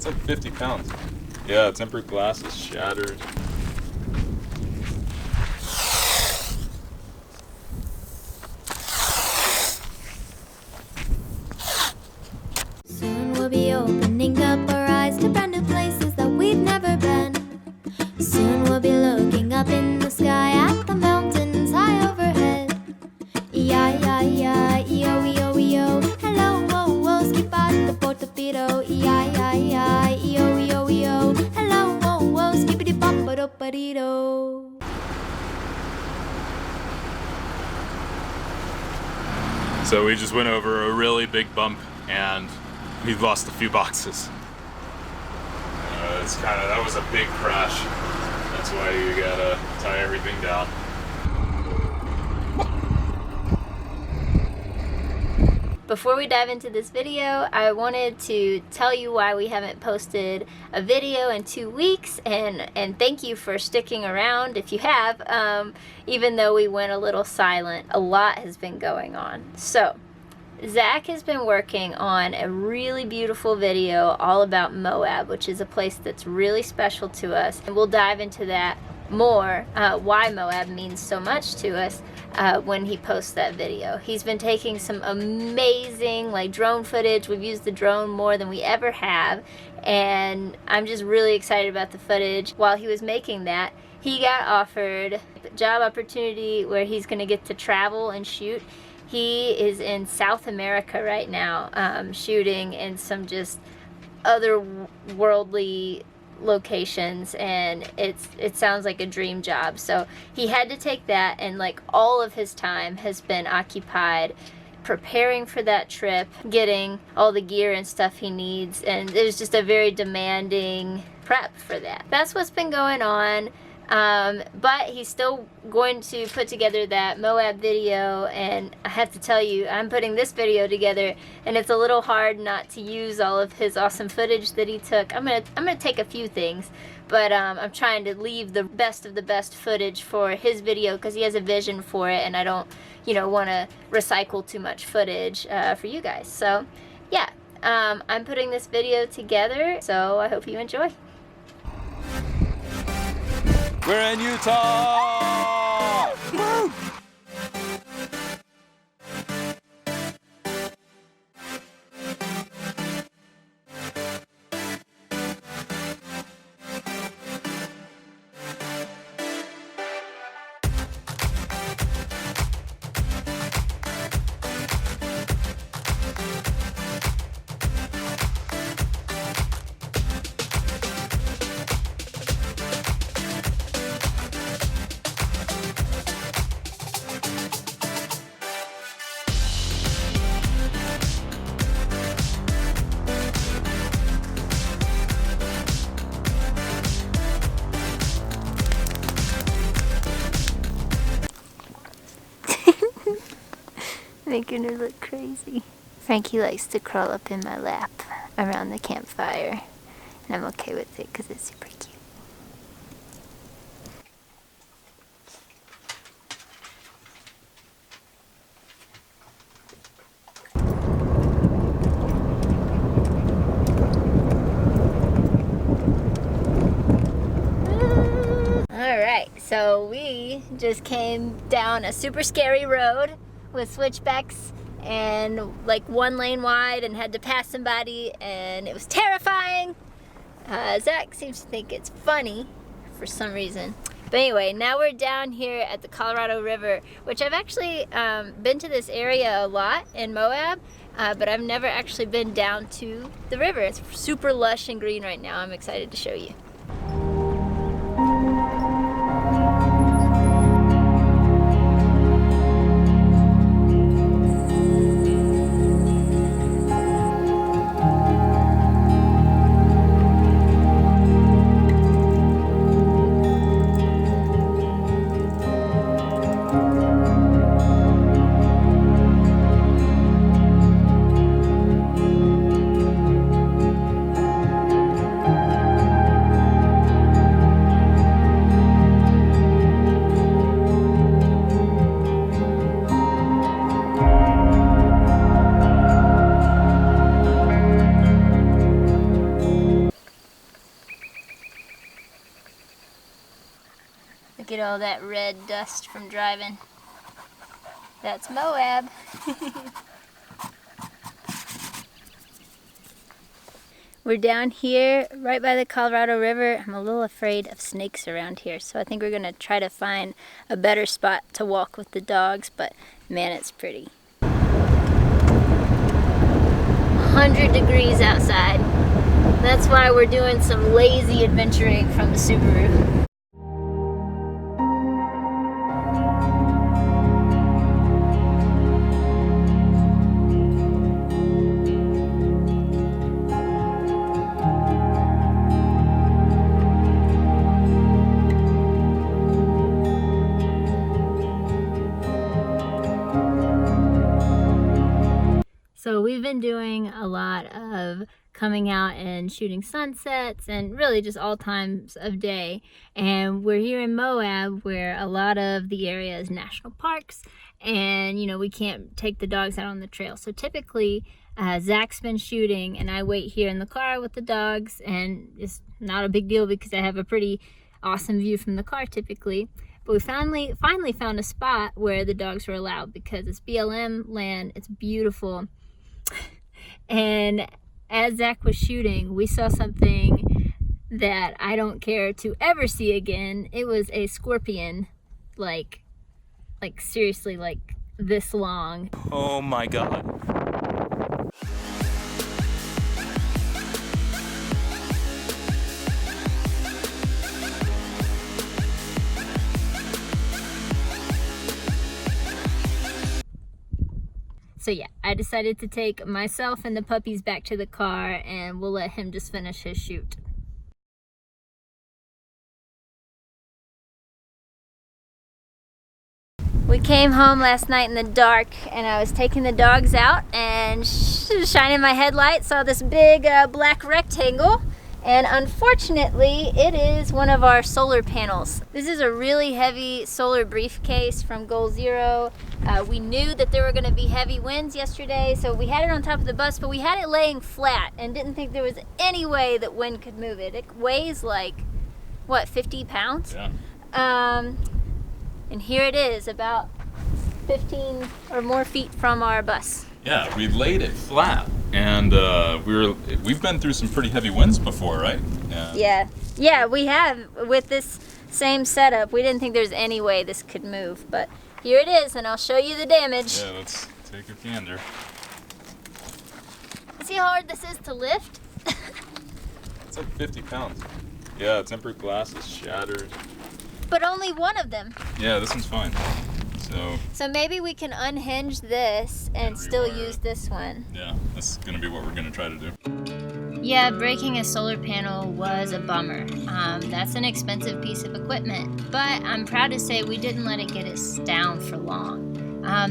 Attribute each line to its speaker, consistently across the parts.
Speaker 1: That's like 50 pounds. Yeah, tempered glass is shattered.
Speaker 2: Soon we'll be opening up our eyes to brand new places that we've never been. Soon we'll be looking up in the sky at the mountains high overhead. E-I-I-I, E-O-E-O-E-O. Hello, whoa, whoa, skip out the portopito. E-I-I-I, E-O-E-O-E-O. Hello, whoa, whoa, skippity-bop-a-dop-a-dee-do.
Speaker 1: So we just went over a really big bump and we've lost a few boxes. That was a big crash. That's why you gotta tie everything down.
Speaker 3: Before we dive into this video, I wanted to tell you why we haven't posted a video in 2 weeks, and thank you for sticking around if you have, even though we went a little silent. A lot has been going on. So, Zach has been working on a really beautiful video all about Moab, which is a place that's really special to us. And we'll dive into that more, why Moab means so much to us when he posts that video. He's been taking some amazing drone footage. We've used the drone more than we ever have, and I'm just really excited about the footage. While he was making that, he got offered a job opportunity where he's going to get to travel and shoot. He is in South America right now, shooting in some just otherworldly locations, and it sounds like a dream job. So he had to take that, and all of his time has been occupied preparing for that trip, getting all the gear and stuff he needs, and it was just a very demanding prep for that. That's what's been going on. But he's still going to put together that Moab video, and I have to tell you, I'm putting this video together, and it's a little hard not to use all of his awesome footage that he took. I'm gonna take a few things, but I'm trying to leave the best of the best footage for his video because he has a vision for it, and I don't, want to recycle too much footage for you guys. So, yeah, I'm putting this video together, so I hope you enjoy.
Speaker 1: We're in Utah! Woo!
Speaker 3: Making her look crazy. Frankie likes to crawl up in my lap around the campfire, and I'm okay with it because it's super cute. Alright, so we just came down a super scary road with switchbacks and one lane wide, and had to pass somebody, and it was terrifying. Zach seems to think it's funny for some reason. But anyway, now we're down here at the Colorado River, which I've actually been to this area a lot in Moab, but I've never actually been down to the river. It's super lush and green right now. I'm excited to show you. all that red dust from driving. That's Moab. We're down here right by the Colorado River. I'm a little afraid of snakes around here, so I think we're gonna try to find a better spot to walk with the dogs, but man, it's pretty. 100 degrees outside. That's why we're doing some lazy adventuring from the Subaru. So we've been doing a lot of coming out and shooting sunsets and really just all times of day. And we're here in Moab where a lot of the area is national parks, and you know, we can't take the dogs out on the trail. So typically Zach's been shooting and I wait here in the car with the dogs, and it's not a big deal because I have a pretty awesome view from the car typically. But we finally found a spot where the dogs were allowed because it's BLM land, it's beautiful. And as Zach was shooting, we saw something that I don't care to ever see again. It was a scorpion, like seriously, like this long.
Speaker 1: Oh my God.
Speaker 3: So yeah, I decided to take myself and the puppies back to the car, and we'll let him just finish his shoot. We came home last night in the dark, and I was taking the dogs out and shining my headlight, saw this big black rectangle, and unfortunately it is one of our solar panels. This is a really heavy solar briefcase from Goal Zero. We knew that there were going to be heavy winds yesterday, so we had it on top of the bus, but we had it laying flat and didn't think there was any way that wind could move it. It weighs like, what, 50 pounds?
Speaker 1: Yeah.
Speaker 3: And here it is, about 15 or more feet from our bus.
Speaker 1: Yeah, we laid it flat, and we've been through some pretty heavy winds before, right?
Speaker 3: Yeah, we have with this same setup. We didn't think there's any way this could move, but here it is, and I'll show you the damage.
Speaker 1: Yeah, let's take a gander.
Speaker 3: See how hard this is to lift?
Speaker 1: It's like 50 pounds. Yeah, tempered glass is shattered.
Speaker 3: But only one of them.
Speaker 1: Yeah, this one's fine.
Speaker 3: So maybe we can unhinge this and still use this one.
Speaker 1: Yeah, that's gonna be what we're gonna try to do.
Speaker 3: Yeah, breaking a solar panel was a bummer. That's an expensive piece of equipment, but I'm proud to say we didn't let it get us down for long.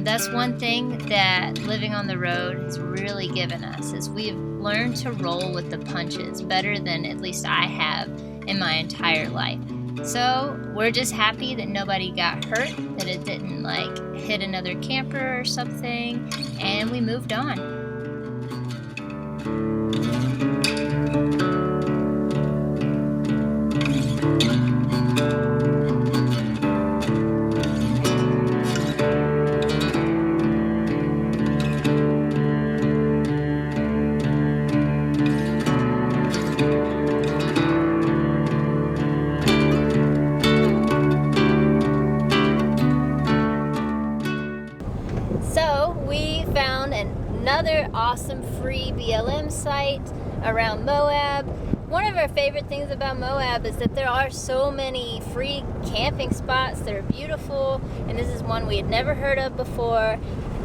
Speaker 3: That's one thing that living on the road has really given us, is we've learned to roll with the punches better than at least I have in my entire life. So we're just happy that nobody got hurt, that it didn't like hit another camper or something, and we moved on. Another awesome free BLM site around Moab. One of our favorite things about Moab is that there are so many free camping spots that are beautiful, and this is one we had never heard of before.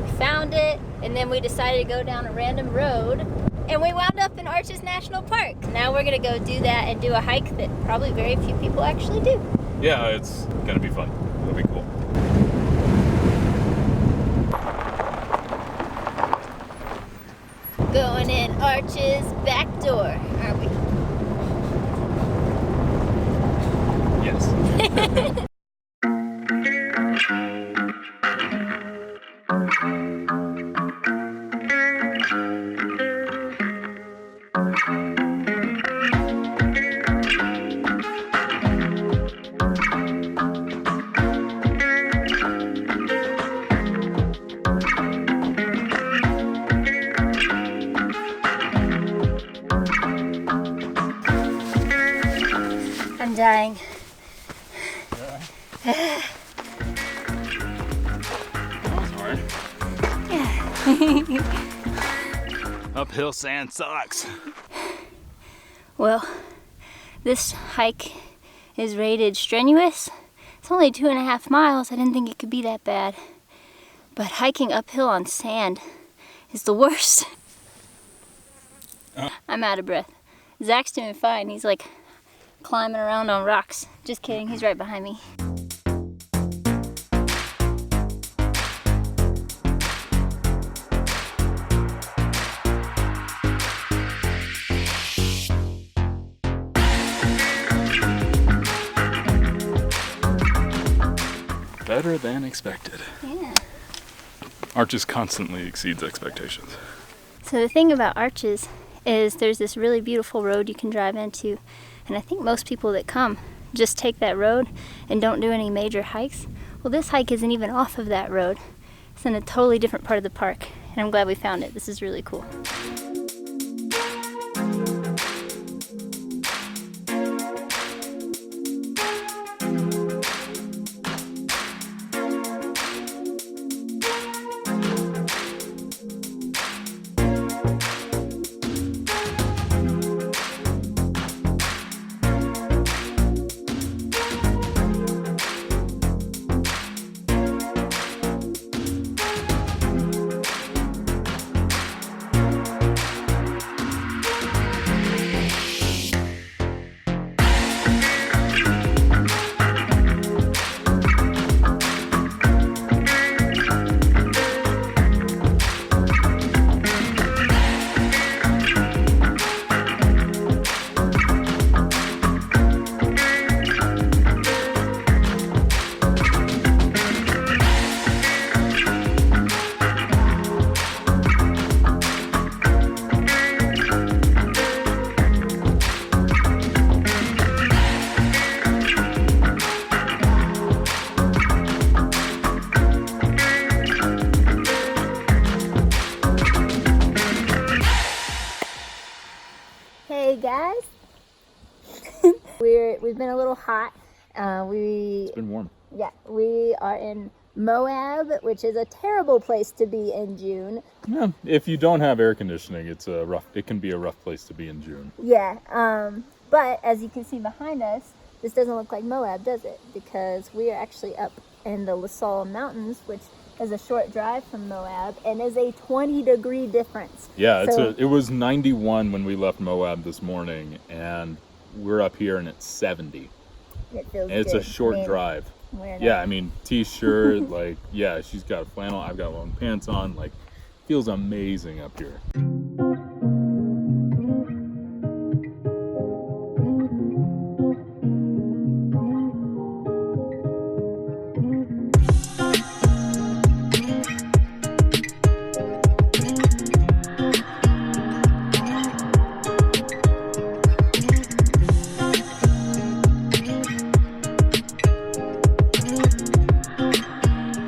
Speaker 3: We found it, and then we decided to go down a random road, and we wound up in Arches National Park. Now we're gonna go do that and do a hike that probably very few people actually do.
Speaker 1: Yeah, it's gonna be fun. It'll be cool.
Speaker 3: Going in Arches back door, aren't we?
Speaker 1: Yes.
Speaker 3: dying.
Speaker 1: That was hard. Uphill sand sucks.
Speaker 3: Well, this hike is rated strenuous. It's only 2.5 miles. I didn't think it could be that bad. But hiking uphill on sand is the worst. I'm out of breath. Zach's doing fine. He's like climbing around on rocks. Just kidding, he's right behind me.
Speaker 1: Better than expected.
Speaker 3: Yeah.
Speaker 1: Arches constantly exceeds expectations.
Speaker 3: So the thing about Arches is there's this really beautiful road you can drive into, and I think most people that come just take that road and don't do any major hikes. Well, this hike isn't even off of that road. It's in a totally different part of the park, and I'm glad we found it. This is really cool. Hey guys, we've been a little hot.
Speaker 1: It's been warm.
Speaker 3: Yeah, we are in Moab, which is a terrible place to be in June.
Speaker 1: Yeah, if you don't have air conditioning, it can be a rough place to be in June.
Speaker 3: Yeah, but as you can see behind us, this doesn't look like Moab, does it? Because we are actually up in the La Salle Mountains, which is a short drive from Moab, and is a 20-degree difference.
Speaker 1: Yeah, it was 91 when we left Moab this morning, and we're up here and it's 70.
Speaker 3: It feels
Speaker 1: and it's
Speaker 3: good.
Speaker 1: a short drive. Yeah, I mean, t-shirt, like, yeah, she's got a flannel, I've got long pants on, like, feels amazing up here.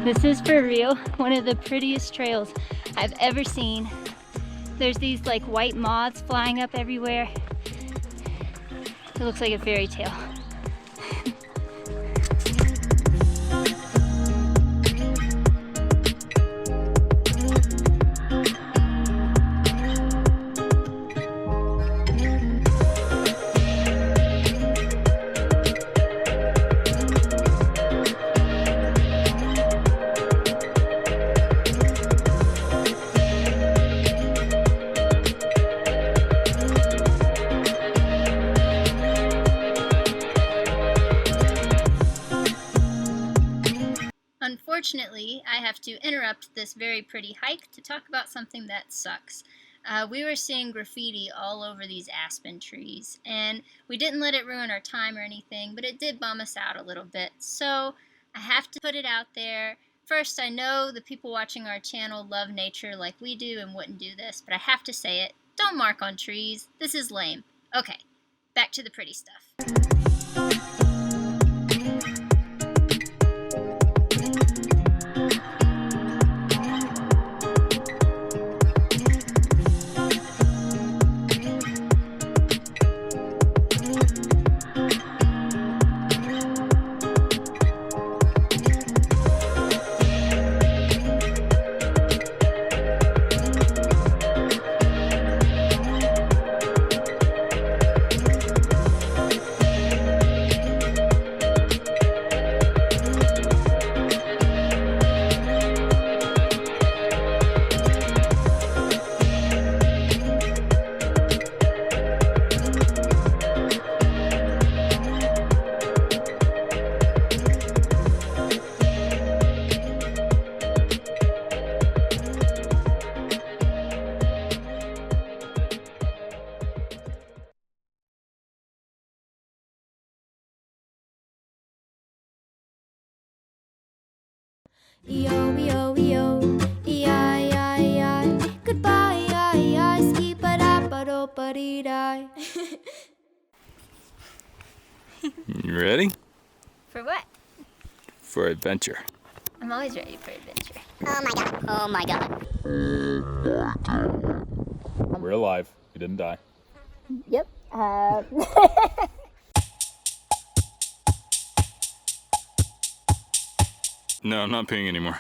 Speaker 3: This is for real one of the prettiest trails I've ever seen. There's these like white moths flying up everywhere. It looks like a fairy tale. Unfortunately, I have to interrupt this very pretty hike to talk about something that sucks. We were seeing graffiti all over these aspen trees, and we didn't let it ruin our time or anything, but it did bum us out a little bit. So I have to put it out there. First, I know the people watching our channel love nature like we do and wouldn't do this, but I have to say it. Don't mark on trees. This is lame. Okay, back to the pretty stuff.
Speaker 2: E-O, E-I-I-I. Goodbye, I-I, ski-ba-da-ba-do-ba-dee-die.
Speaker 1: You ready?
Speaker 3: For what?
Speaker 1: For adventure.
Speaker 3: I'm always ready for adventure.
Speaker 2: Oh my god. Oh my god.
Speaker 1: We're alive. We didn't die.
Speaker 3: Yep.
Speaker 1: No, I'm not peeing anymore.